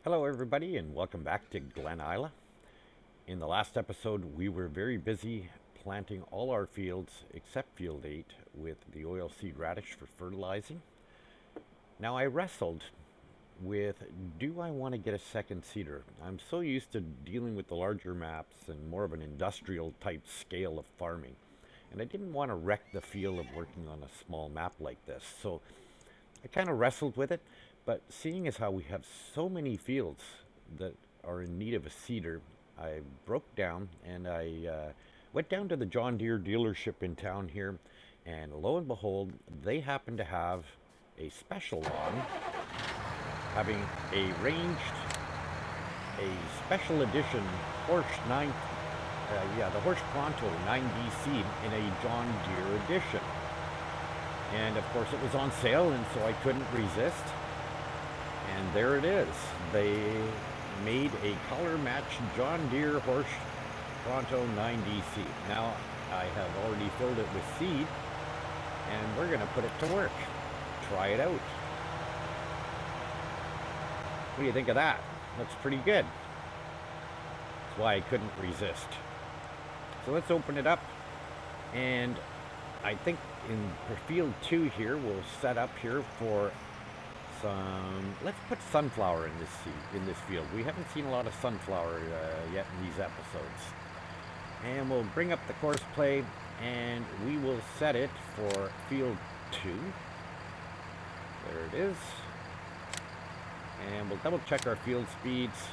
Hello everybody and welcome back to Glen Isla. In the last episode we were very busy planting all our fields except field 8 with the oilseed radish for fertilizing. Now I wrestled with, do I want to get a second seeder? I'm so used to dealing with the larger maps and more of an industrial type scale of farming, and I didn't want to wreck the feel of working on a small map like this. So I kind of wrestled with it, but seeing as how we have so many fields that are in need of a seeder, I broke down and I went down to the John Deere dealership in town here, and lo and behold, they happen to have a special on, having a special edition Horsch 9, the Horsch Pronto 9DC in a John Deere edition. And of course it was on sale, and so I couldn't resist. And there it is. They made a color match John Deere Horsch Pronto 9DC. Now I have already filled it with seed, and we're going to put it to work. Try it out. What do you think of that? Looks pretty good. That's why I couldn't resist. So let's open it up, and I think in field 2 here we'll set up here for some, let's put sunflower in this field. We haven't seen a lot of sunflower yet in these episodes. And we'll bring up the course play and we will set it for field 2. There it is. And we'll double check our field speeds.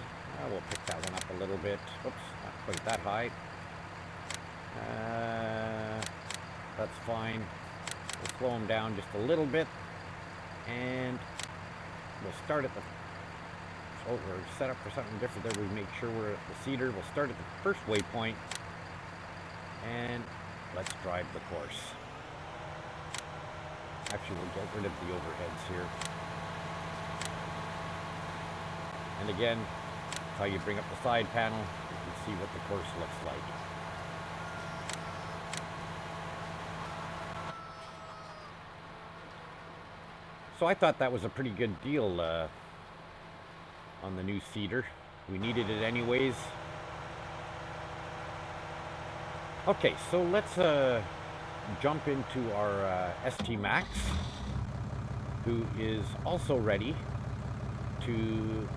We'll pick that one up a little bit. Oops, not quite that high. That's fine. We'll slow them down just a little bit, and we'll start at the, we're set up for something different there. We make sure we're at the seeder. We'll start at the first waypoint, and let's drive the course. Actually, we'll get rid of the overheads here. And again, that's how you bring up the side panel. You can see what the course looks like. So I thought that was a pretty good deal on the new seeder. We needed it anyways. Okay, so let's jump into our ST Max, who is also ready to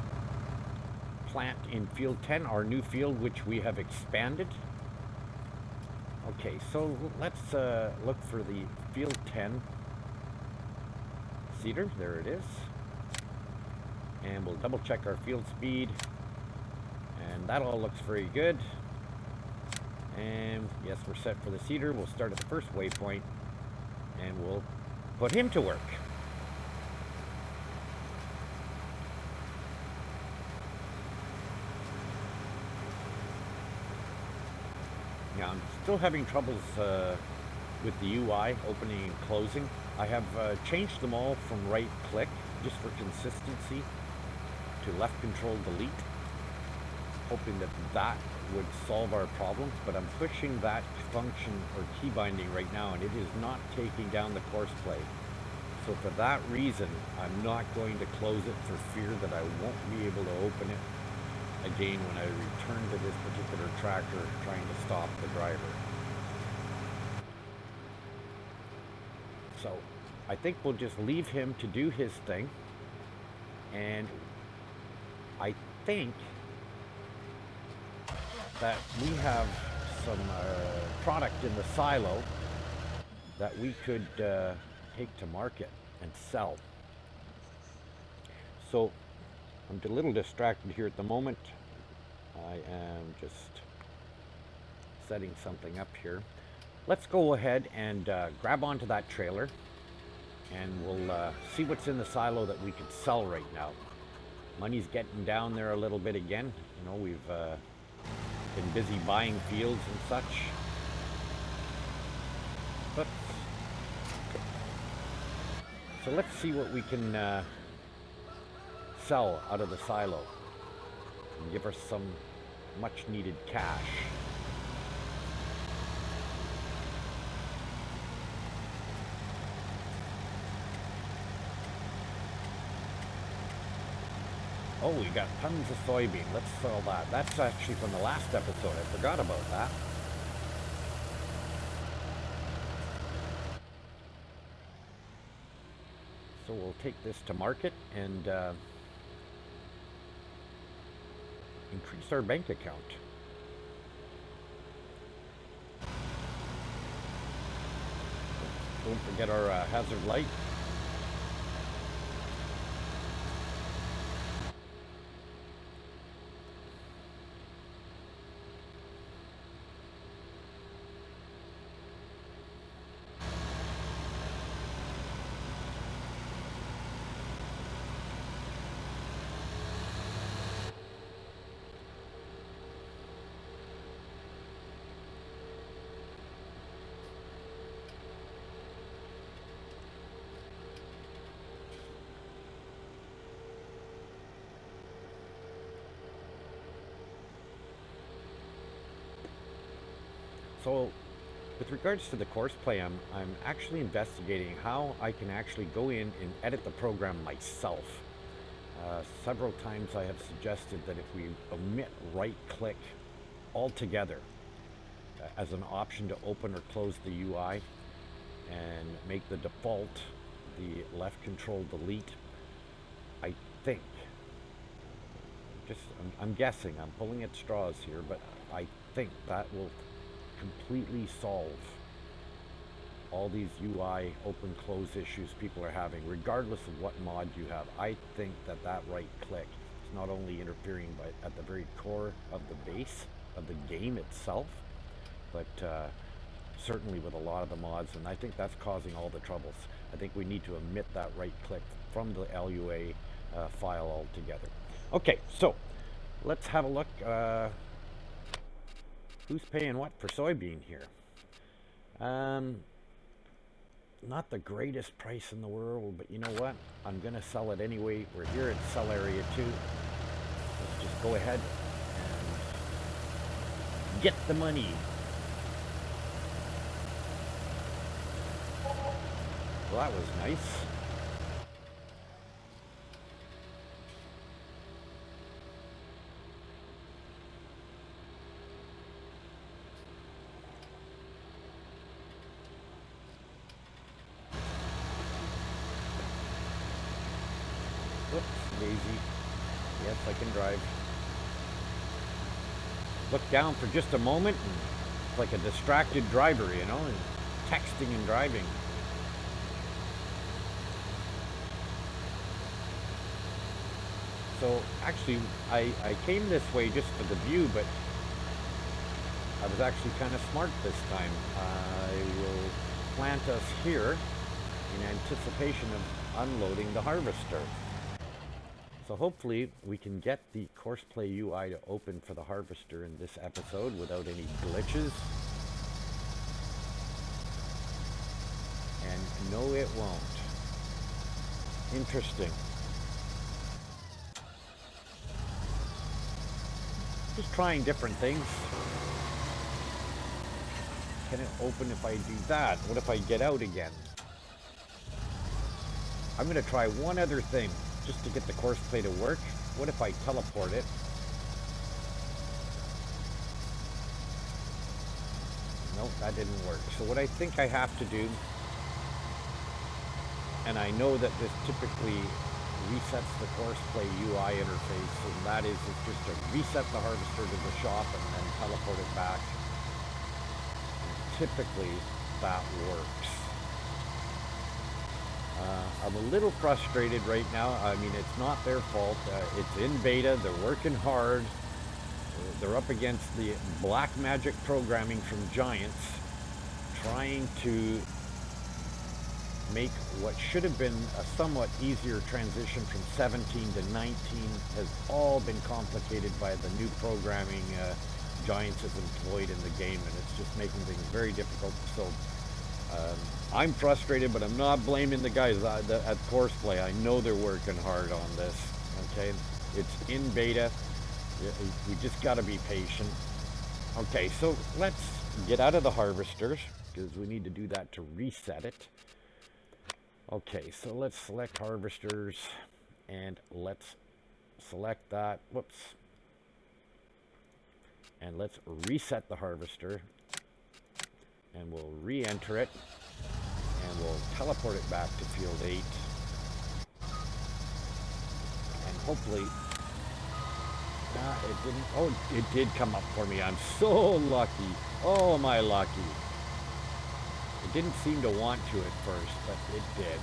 plant in field 10, our new field, which we have expanded. Okay, so let's look for the field 10 seeder. There it is. And we'll double check our field speed, and that all looks very good. And yes, we're set for the seeder. We'll start at the first waypoint and we'll put him to work. Now I'm still having troubles with the UI opening and closing. I have changed them all from right click just for consistency to left control delete, hoping that that would solve our problems, but I'm pushing that function or key binding right now, and it is not taking down the course play. So for that reason, I'm not going to close it for fear that I won't be able to open it again when I return to this particular tractor trying to stop the driver. So I think we'll just leave him to do his thing, and I think that we have some product in the silo that we could take to market and sell. So I'm a little distracted here at the moment. I am just setting something up here. Let's go ahead and grab onto that trailer, and we'll see what's in the silo that we could sell right now. Money's getting down there a little bit again. You know, we've been busy buying fields and such. But so let's see what we can sell out of the silo and give us some much needed cash. Oh, we got tons of soybean. Let's sell that. That's actually from the last episode. I forgot about that. So we'll take this to market and increase our bank account. Don't forget our hazard light. So with regards to the course play, I'm actually investigating how I can actually go in and edit the program myself. Several times I have suggested that if we omit right click altogether as an option to open or close the UI and make the default the left control delete, I think, I'm guessing, I'm pulling at straws here, but I think that will completely solve all these UI open close issues people are having, regardless of what mod you have. I think that right click is not only interfering at the very core of the base of the game itself, but certainly with a lot of the mods, and I think that's causing all the troubles. I think we need to omit that right click from the LUA file altogether. Okay, so let's have a look. Who's paying what for soybean here? Not the greatest price in the world, but you know what? I'm gonna sell it anyway. We're here at sell area 2. Let's just go ahead and get the money. Well, that was nice. Whoops, Daisy. Yes, I can drive. Look down for just a moment, and it's like a distracted driver, you know, and texting and driving. So actually, I came this way just for the view, but I was actually kind of smart this time. I will plant us here in anticipation of unloading the harvester. So hopefully we can get the Courseplay UI to open for the harvester in this episode without any glitches. And no, it won't. Interesting. Just trying different things. Can it open if I do that? What if I get out again? I'm going to try one other thing just to get the Courseplay to work. What if I teleport it? Nope, that didn't work. So what I think I have to do, and I know that this typically resets the Courseplay UI interface, and that is just to reset the harvester to the shop and then teleport it back. And typically that works. I'm a little frustrated right now. I mean, it's not their fault. It's in beta. They're working hard. They're up against the black magic programming from Giants, trying to make what should have been a somewhat easier transition from 17 to 19 has all been complicated by the new programming Giants has employed in the game, and it's just making things very difficult. So I'm frustrated, but I'm not blaming the guys at Courseplay. I know they're working hard on this. Okay, it's in beta. We just got to be patient. Okay, so let's get out of the harvesters because we need to do that to reset it. Okay, so let's select harvesters and let's select that. Whoops. And let's reset the harvester. And we'll re-enter it. And we'll teleport it back to field 8. And hopefully... it didn't... Oh, it did come up for me. I'm so lucky. Oh, am I lucky. It didn't seem to want to at first, but it did.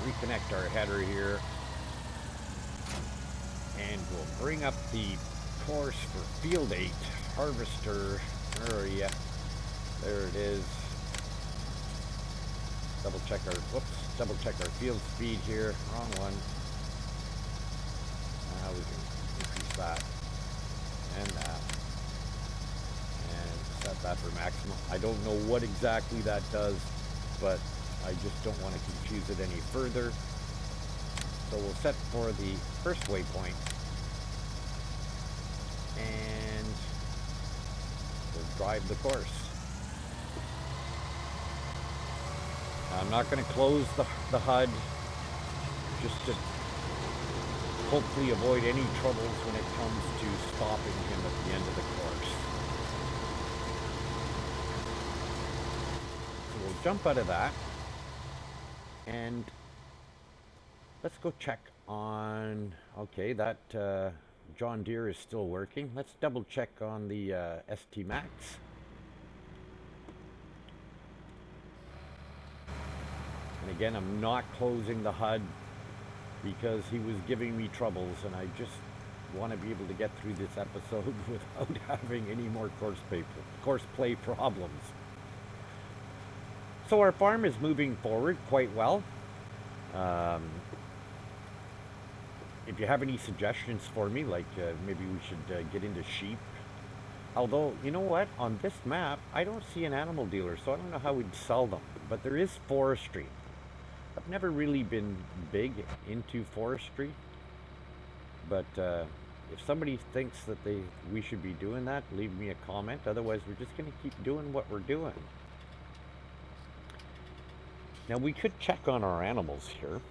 Reconnect our header here. And we'll bring up the course for field 8. Harvester. Where are you? There it is. Double check our field speed here. Wrong one. Now we can increase that and that. And set that for maximum. I don't know what exactly that does, but I just don't want to confuse it any further. So we'll set for the first waypoint. And we'll drive the course. I'm not going to close the HUD, just to hopefully avoid any troubles when it comes to stopping him at the end of the course. So we'll jump out of that, and let's go check on, okay, that John Deere is still working. Let's double check on the ST Max. And again, I'm not closing the HUD because he was giving me troubles, and I just want to be able to get through this episode without having any more course play problems. So our farm is moving forward quite well. If you have any suggestions for me, like maybe we should get into sheep. Although, you know what? On this map, I don't see an animal dealer, so I don't know how we'd sell them. But there is forestry. I've never really been big into forestry. But if somebody thinks that we should be doing that, leave me a comment. Otherwise, we're just going to keep doing what we're doing. Now, we could check on our animals here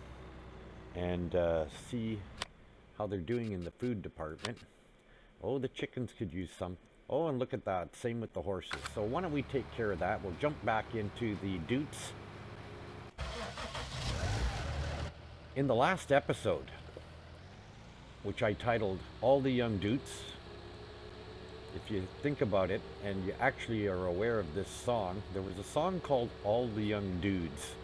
and see how they're doing in the food department. Oh, the chickens could use some. Oh, and look at that. Same with the horses. So why don't we take care of that? We'll jump back into the Dutes. In the last episode, which I titled All the Young Dutes, if you think about it, and you actually are aware of this song, there was a song called All the Young Dudes.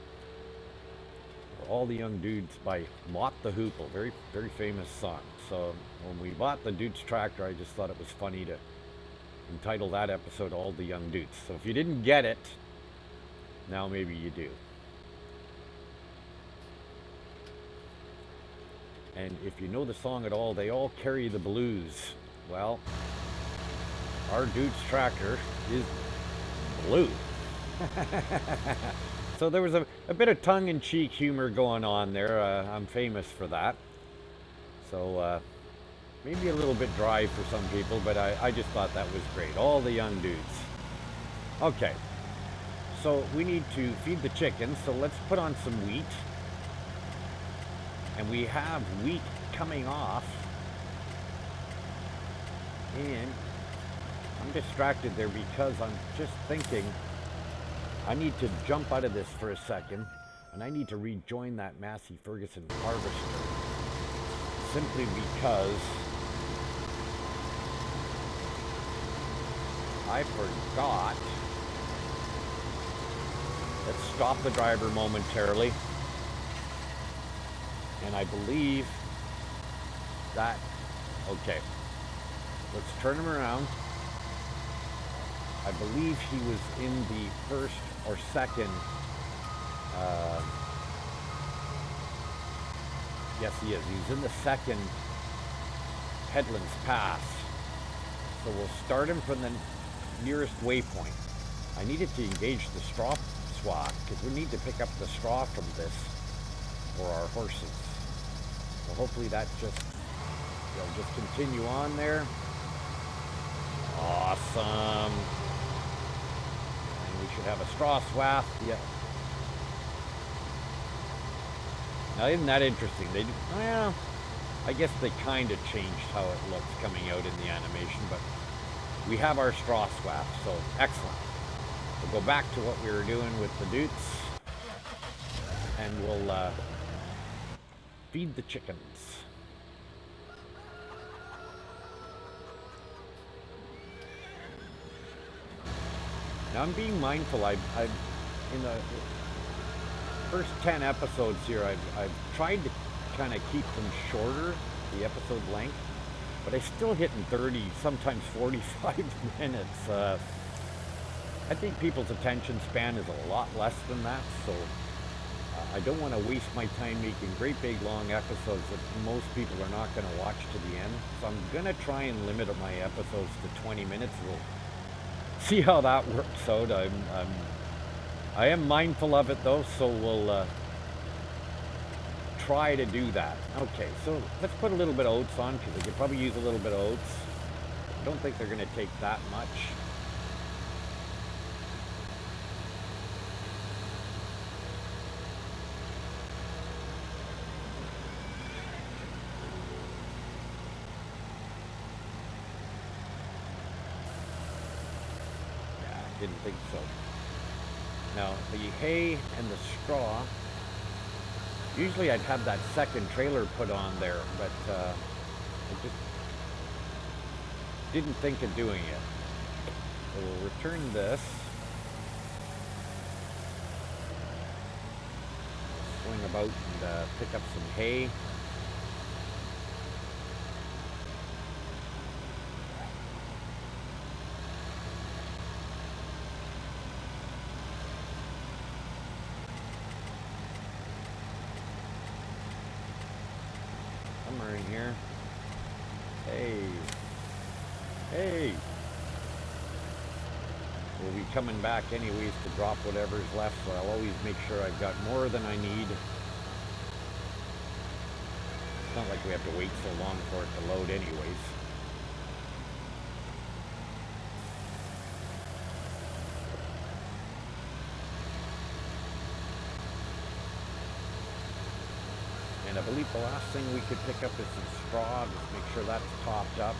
All the Young Dudes by Mott the Hoople, very, very famous song. So when we bought the Dutes tractor, I just thought it was funny to entitle that episode All the Young Dutes. So if you didn't get it, now maybe you do. And if you know the song at all, they all carry the blues. Well, our Dutes tractor is blue. So there was a bit of tongue-in-cheek humor going on there. I'm famous for that. So maybe a little bit dry for some people, but I just thought that was great. All the young dudes. Okay. So we need to feed the chickens, so let's put on some wheat. And we have wheat coming off. And I'm distracted there because I'm just thinking I need to jump out of this for a second, and I need to rejoin that Massey Ferguson harvester, simply because I forgot. Let's stop the driver momentarily, and I believe that, okay, let's turn him around. I believe he was in the first or second, yes he is, he's in the second Headlands Pass. So we'll start him from the nearest waypoint. I needed to engage the straw swath because we need to pick up the straw from this for our horses. So hopefully that they'll just continue on there. Awesome. And we should have a straw swath. Yeah. Now, isn't that interesting? Well, I guess they kind of changed how it looks coming out in the animation, but we have our straw swath, so excellent. We'll go back to what we were doing with the dutes, and we'll feed the chickens. Now I'm being mindful. I've in the first 10 episodes here, I've tried to kind of keep them shorter, the episode length, but I still hitting 30, sometimes 45 minutes. I think people's attention span is a lot less than that, so I don't want to waste my time making great big long episodes that most people are not going to watch to the end. So I'm going to try and limit my episodes to 20 minutes. We'll see how that works out. I am mindful of it though, so we'll try to do that. Okay, so let's put a little bit of oats on, because I could probably use a little bit of oats. I don't think they're going to take that much. Didn't think so. Now, the hay and the straw, usually I'd have that second trailer put on there, but I just didn't think of doing it. So we'll return this. Swing about and pick up some hay. Somewhere in here. Hey. We'll be coming back anyways to drop whatever's left, so I'll always make sure I've got more than I need. It's not like we have to wait so long for it to load anyways. And I believe the last thing we could pick up is some straw. Just make sure that's topped up.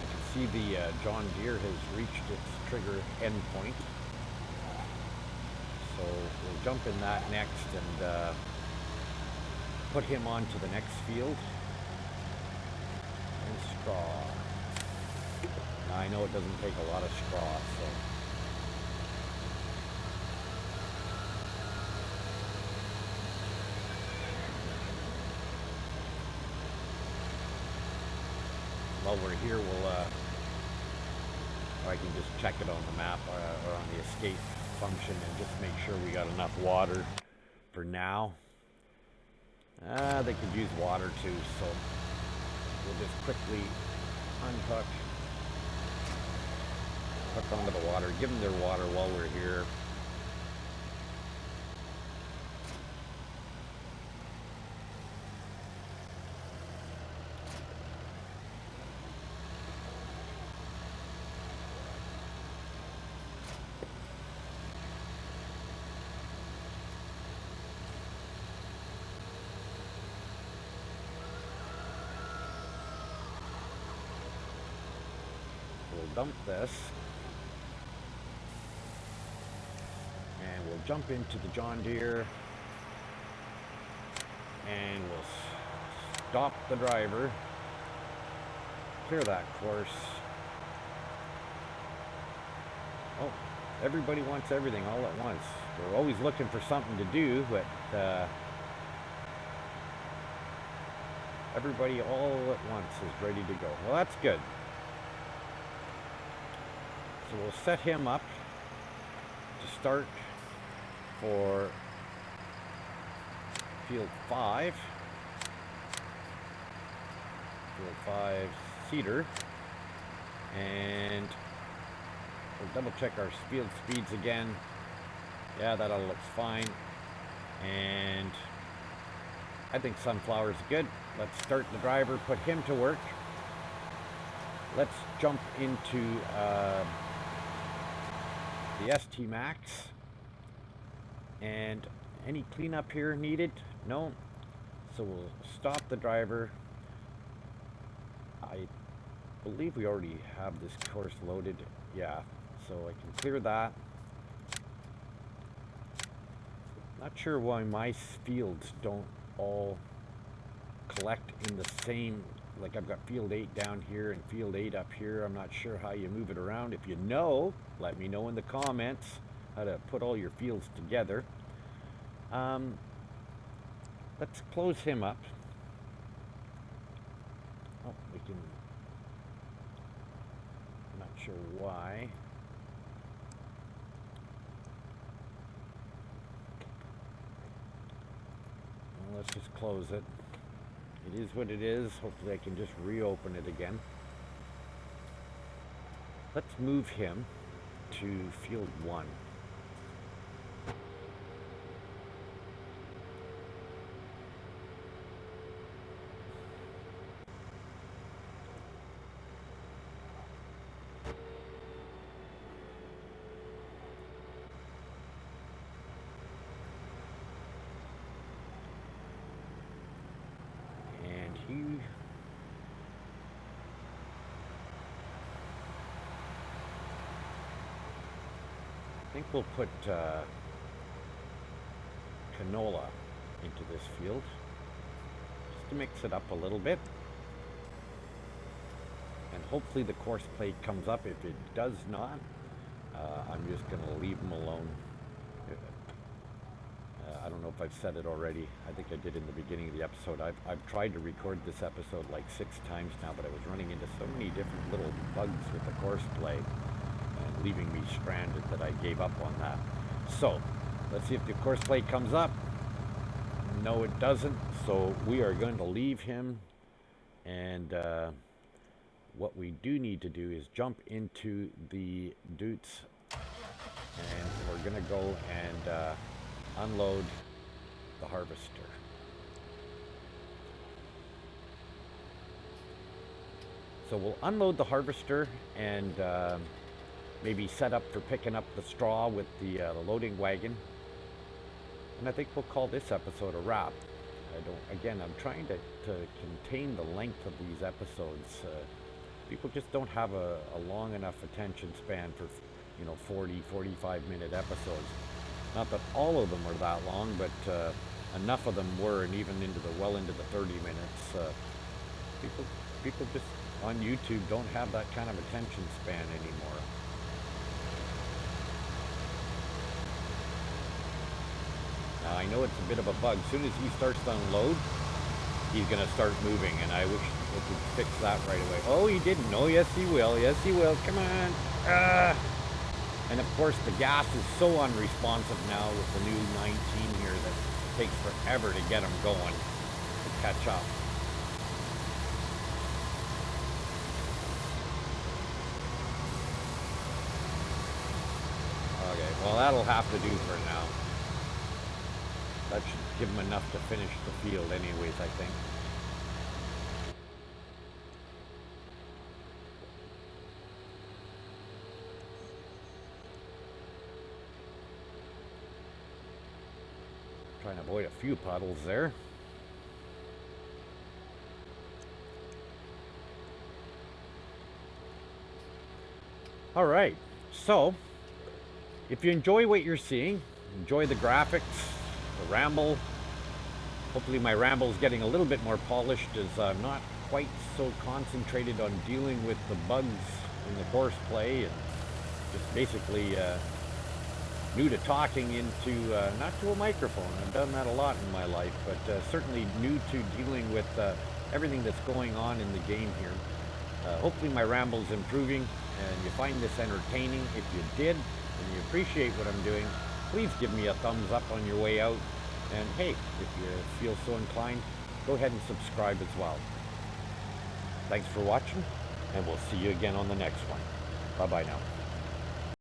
You can see the John Deere has reached its trigger endpoint. So we'll jump in that next and put him onto the next field. And straw. Now I know it doesn't take a lot of straw, so. While we're here, I can just check it on the map or on the escape function and just make sure we got enough water for now. They could use water too, so we'll just quickly unhook, hook onto the water, give them their water while we're here. We'll dump this, and we'll jump into the John Deere, and we'll stop the driver, clear that course. Oh, everybody wants everything all at once. We're always looking for something to do, but everybody all at once is ready to go. Well, that's good. So we'll set him up to start for field 5. Field 5 cedar. And we'll double check our field speeds again. Yeah, that all looks fine. And I think sunflower's good. Let's start the driver, put him to work. Let's jump into the ST Max. And any cleanup here needed? No. So we'll stop the driver. I believe we already have this course loaded. Yeah, so I can clear that. Not sure why my fields don't all collect in the same, like I've got field 8 down here and field 8 up here. I'm not sure how you move it around. If you know, let me know in the comments how to put all your fields together. Let's close him up. Oh, we can, I'm not sure why. Well, let's just close it. It is what it is. Hopefully I can just reopen it again. Let's move him to field 1. I think we'll put canola into this field just to mix it up a little bit, and hopefully the course plate comes up. If it does not, I'm just going to leave them alone. I don't know if I've said it already. I think I did in the beginning of the episode. I've tried to record this episode like 6 times now, but I was running into so many different little bugs with the course play and leaving me stranded that I gave up on that. So let's see if the course plate comes up. No, it doesn't. So we are going to leave him, and what we do need to do is jump into the Dutes, and we're going to go and unload the harvester. So we'll unload the harvester and maybe set up for picking up the straw with the loading wagon. And I think we'll call this episode a wrap. I'm trying to contain the length of these episodes. People just don't have a long enough attention span for 40, 45-minute episodes. Not that all of them are that long, but enough of them were, and even into the 30 minutes. People just on YouTube don't have that kind of attention span anymore. Now I know it's a bit of a bug. As soon as he starts to unload, he's going to start moving, and I wish I could fix that right away. Oh, he didn't. Oh, yes, he will. Yes, he will. Come on. And of course, the gas is so unresponsive now with the new 19 here that it takes forever to get them going to catch up. Okay, well, that'll have to do for now. That should give them enough to finish the field anyways, I think. Trying to avoid a few puddles there. All right, so if you enjoy what you're seeing, enjoy the graphics, the ramble. Hopefully my ramble is getting a little bit more polished, as I'm not quite so concentrated on dealing with the bugs in the course play, and just basically new to talking into, not to a microphone. I've done that a lot in my life, but certainly new to dealing with everything that's going on in the game here. Hopefully my ramble's improving and you find this entertaining. If you did and you appreciate what I'm doing, please give me a thumbs up on your way out. And hey, if you feel so inclined, go ahead and subscribe as well. Thanks for watching, and we'll see you again on the next one. Bye-bye now.